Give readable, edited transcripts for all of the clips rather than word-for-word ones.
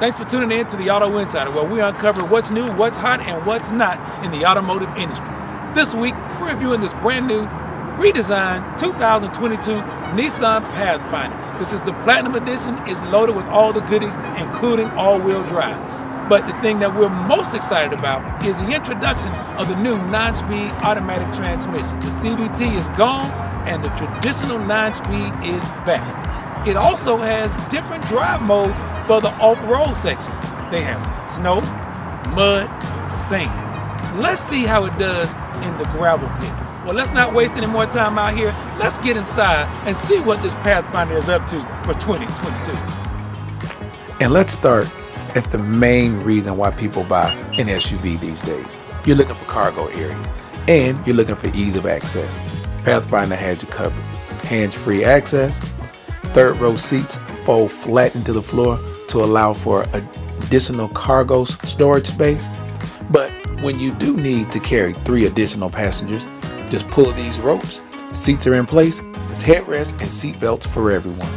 Thanks for tuning in to the Auto Insider, where we uncover what's new, what's hot, and what's not in the automotive industry. This week, we're reviewing this brand new, redesigned 2022 Nissan Pathfinder. This is the Platinum Edition. It's loaded with all the goodies, including all-wheel drive. But the thing that we're most excited about is the introduction of the new 9-speed automatic transmission. The CVT is gone, and the traditional 9-speed is back. It also has different drive modes for the off-road section. They have snow, mud, sand. Let's see how it does in the gravel pit. Well, let's not waste any more time out here. Let's get inside and see what this Pathfinder is up to for 2022. And let's start at the main reason why people buy an SUV these days. You're looking for cargo area, and you're looking for ease of access. Pathfinder has you covered. Hands-free access, third row seats fold flat into the floor to allow for additional cargo storage space. But when you do need to carry 3 additional passengers, just pull these ropes. Seats are in place. There's headrests and seat belts for everyone.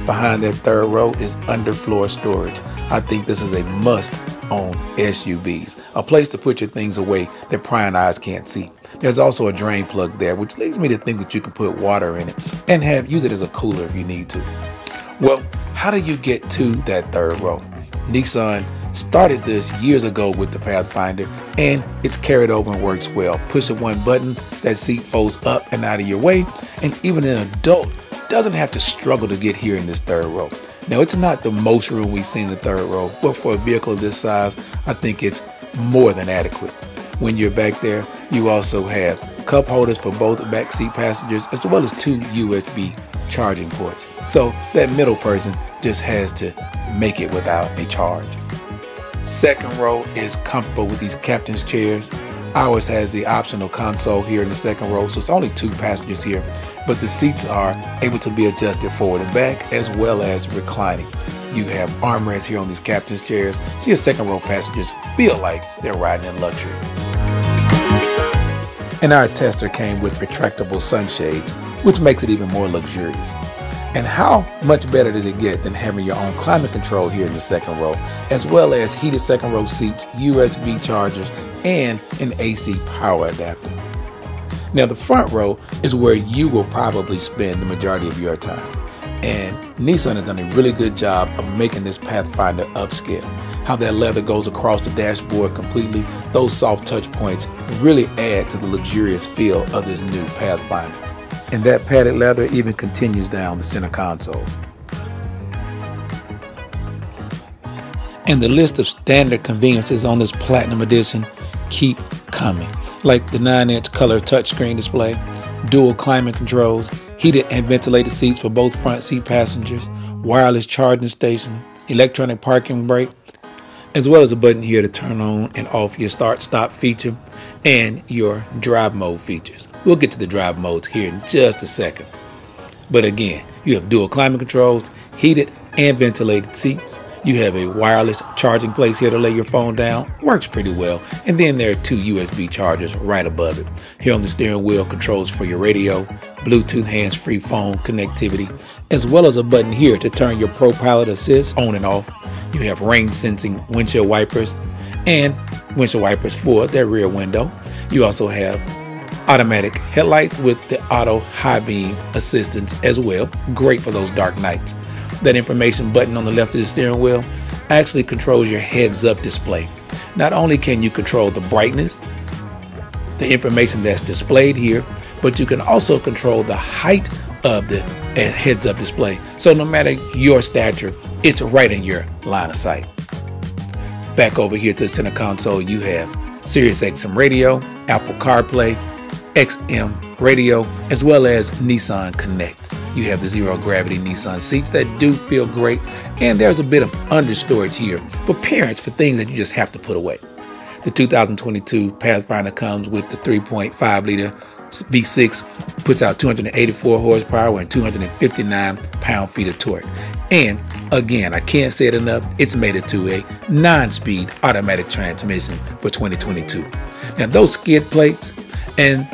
Behind that third row is underfloor storage. I think this is a must on SUVs, a place to put your things away that prying eyes can't see. There's also a drain plug there, which leads me to think that you can put water in it and use it as a cooler if you need to. Well, how do you get to that third row? Nissan started this years ago with the Pathfinder, and it's carried over and works well. Push one button, that seat folds up and out of your way, and even an adult doesn't have to struggle to get here in this third row. Now, it's not the most room we've seen in the third row, but for a vehicle of this size, I think it's more than adequate. When you're back there, you also have cup holders for both back seat passengers, as well as 2 USB charging ports. So that middle person just has to make it without a charge. Second row is comfortable with these captain's chairs. Ours has the optional console here in the second row, so it's only 2 passengers here, but the seats are able to be adjusted forward and back, as well as reclining. You have armrests here on these captain's chairs, so your second row passengers feel like they're riding in luxury. And our tester came with retractable sunshades, which makes it even more luxurious. And how much better does it get than having your own climate control here in the second row, as well as heated second row seats, USB chargers, and an AC power adapter. Now, the front row is where you will probably spend the majority of your time. And Nissan has done a really good job of making this Pathfinder upscale. How that leather goes across the dashboard completely, those soft touch points really add to the luxurious feel of this new Pathfinder. And that padded leather even continues down the center console. And the list of standard conveniences on this Platinum Edition keep coming, like the 9-inch color touchscreen display, dual climate controls, heated and ventilated seats for both front seat passengers, wireless charging station, electronic parking brake, as well as a button here to turn on and off your start-stop feature and your drive mode features. We'll get to the drive modes here in just a second. But again, you have dual climate controls, heated and ventilated seats. You have a wireless charging place here to lay your phone down. Works pretty well. And then there are 2 USB chargers right above it. Here on the steering wheel, controls for your radio, Bluetooth hands-free phone connectivity, as well as a button here to turn your ProPilot Assist on and off. You have rain-sensing windshield wipers and windshield wipers for their rear window. You also have automatic headlights with the auto high beam assistance as well. Great for those dark nights. That information button on the left of the steering wheel actually controls your heads-up display. Not only can you control the brightness, the information that's displayed here, but you can also control the height of the heads-up display. So no matter your stature, it's right in your line of sight. Back over here to the center console, you have Sirius XM radio, Apple CarPlay, XM radio, as well as Nissan Connect. You have the zero gravity Nissan seats that do feel great, and there's a bit of understorage here for parents for things that you just have to put away. The 2022 Pathfinder comes with the 3.5 liter V6, puts out 284 horsepower and 259 pound-feet of torque. And again, I can't say it enough, it's made it to a 9-speed automatic transmission for 2022. Now those skid plates and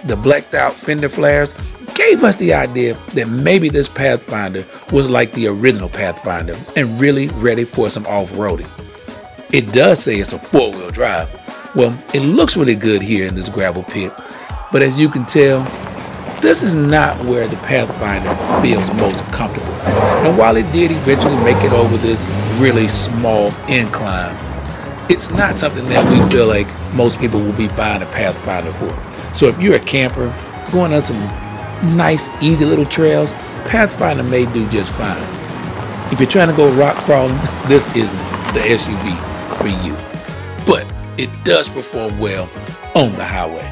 the blacked out fender flares gave us the idea that maybe this Pathfinder was like the original Pathfinder and really ready for some off-roading. It does say it's a four-wheel drive. Well, it looks really good here in this gravel pit, but as you can tell, this is not where the Pathfinder feels most comfortable. And while it did eventually make it over this really small incline, it's not something that we feel like most people will be buying a Pathfinder for. So if you're a camper going on some nice, easy little trails, Pathfinder may do just fine. If you're trying to go rock crawling, this isn't the SUV for you. But it does perform well on the highway.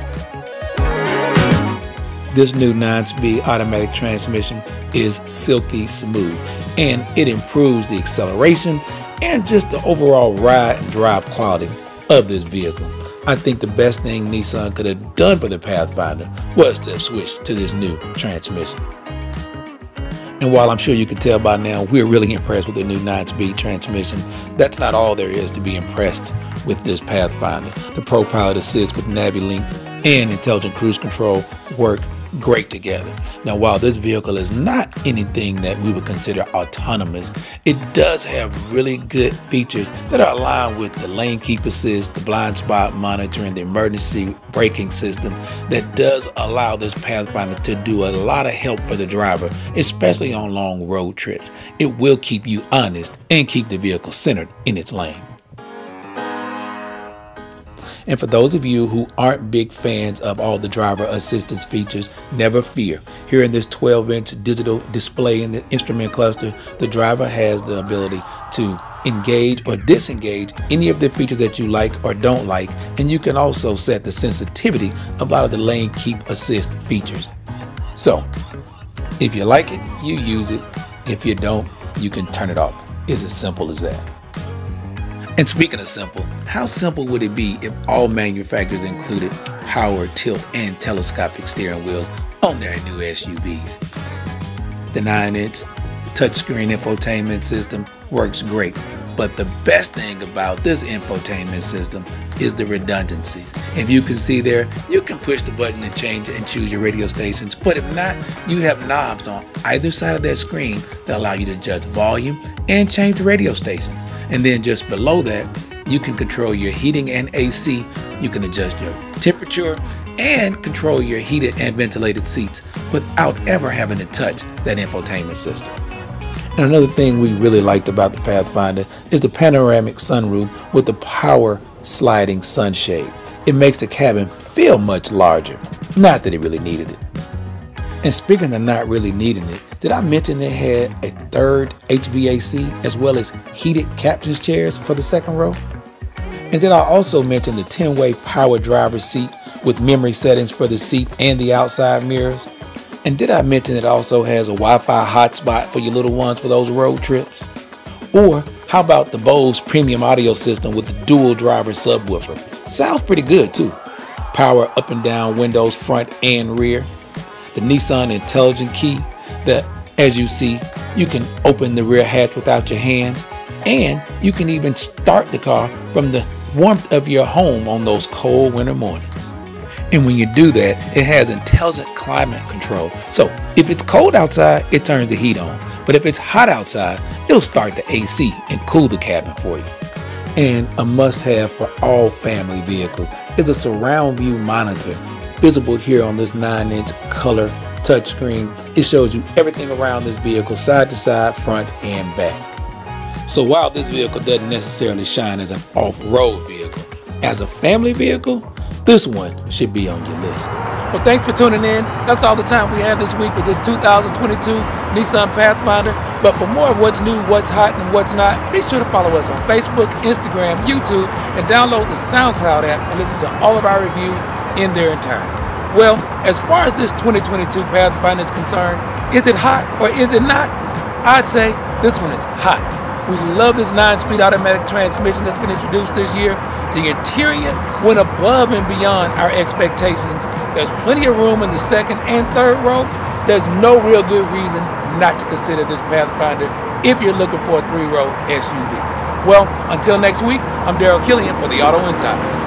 This new 9-speed automatic transmission is silky smooth, and it improves the acceleration and just the overall ride and drive quality of this vehicle. I think the best thing Nissan could have done for the Pathfinder was to have switched to this new transmission. And while I'm sure you can tell by now, we're really impressed with the new 9-speed transmission, that's not all there is to be impressed with this Pathfinder. The Pro Pilot Assist with NaviLink and Intelligent Cruise Control work great together. Now, while this vehicle is not anything that we would consider autonomous, it does have really good features that are aligned with the lane keep assist, the blind spot monitoring, the emergency braking system that does allow this Pathfinder to do a lot of help for the driver, especially on long road trips. It will keep you honest and keep the vehicle centered in its lane. And for those of you who aren't big fans of all the driver assistance features, never fear. Here in this 12-inch digital display in the instrument cluster, the driver has the ability to engage or disengage any of the features that you like or don't like, and you can also set the sensitivity of a lot of the lane keep assist features. So, if you like it, you use it. If you don't, you can turn it off. It's as simple as that. And speaking of simple, how simple would it be if all manufacturers included power, tilt, and telescopic steering wheels on their new SUVs? The 9-inch touchscreen infotainment system works great, but the best thing about this infotainment system is the redundancies. If you can see there, you can push the button and change and choose your radio stations, but if not, you have knobs on either side of that screen that allow you to adjust volume and change the radio stations. And then just below that, you can control your heating and AC. You can adjust your temperature and control your heated and ventilated seats without ever having to touch that infotainment system. And another thing we really liked about the Pathfinder is the panoramic sunroof with the power sliding sunshade. It makes the cabin feel much larger. Not that it really needed it. And speaking of not really needing it, did I mention it had a third HVAC as well as heated captain's chairs for the second row? And did I also mention the 10-way power driver's seat with memory settings for the seat and the outside mirrors? And did I mention it also has a Wi-Fi hotspot for your little ones for those road trips? Or how about the Bose premium audio system with the dual driver subwoofer? Sounds pretty good too. Power up and down windows front and rear. The Nissan Intelligent Key that, as you see, you can open the rear hatch without your hands, and you can even start the car from the warmth of your home on those cold winter mornings. And when you do that, it has intelligent climate control. So if it's cold outside, it turns the heat on. But if it's hot outside, it'll start the AC and cool the cabin for you. And a must-have for all family vehicles is a surround view monitor visible here on this 9-inch color touchscreen. It shows you everything around this vehicle, side to side, front and back. So while this vehicle doesn't necessarily shine as an off-road vehicle, as a family vehicle, this one should be on your list. Well, thanks for tuning in. That's all the time we have this week with this 2022 Nissan Pathfinder. But for more of what's new, what's hot, and what's not, be sure to follow us on Facebook, Instagram, YouTube, and download the SoundCloud app and listen to all of our reviews in their entirety. Well, as far as this 2022 Pathfinder is concerned, is it hot or is it not? I'd say this one is hot. We love this 9-speed automatic transmission that's been introduced this year. The interior went above and beyond our expectations. There's plenty of room in the second and third row. There's no real good reason not to consider this Pathfinder if you're looking for a 3-row SUV. Well, until next week, I'm Daryl Killian for the Auto Insider.